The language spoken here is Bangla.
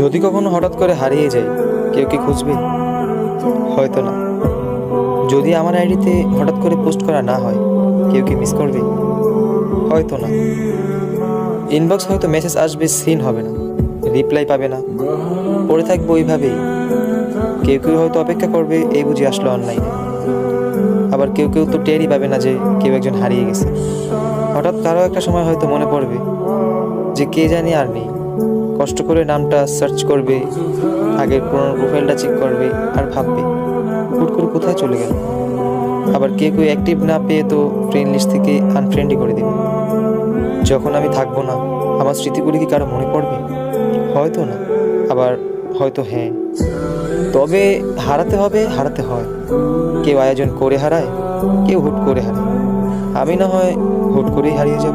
যদি কখনো হঠাৎ করে হারিয়ে যাই, কেউ কি খুঁজবে? হয়তো না। যদি আমার আইডিতে হঠাৎ করে পোস্ট করা না হয়, কেউ কি মিস করবে? হয়তো না। ইনবক্স হয়তো মেসেজ আসবে, সিন হবে না, রিপ্লাই পাবে না, পড়ে থাকবো ওইভাবেই। কেউ কেউ হয়তো অপেক্ষা করবে, এই বুঝি আসলো অনলাইনে। আবার কেউ কেউ তো টেরই পাবে না যে কেউ একজন হারিয়ে গেছে। হঠাৎ কারো একটা সময় হয়তো মনে পড়বে যে কে জানি আর নেই। কষ্ট করে নামটা সার্চ করবে, আগের পুরোনো প্রোফাইলটা চেক করবে, আর ভাববে হুট করে কোথায় চলে গেল। আবার কেউ কেউ অ্যাক্টিভ না পেয়ে তো ফ্রেন্ড লিস্ট থেকে আনফ্রেন্ডই করে দেবে। যখন আমি থাকবো না, আমার স্মৃতিগুলি কি কারো মনে পড়বে? হয়তো না, আবার হয়তো হ্যাঁ। তবে হারাতে হবে, হারাতে হয়। কেউ আয়োজন করে হারায়, কেউ হুট করে হারায়। আমি না হয় হুট করেই হারিয়ে যাব।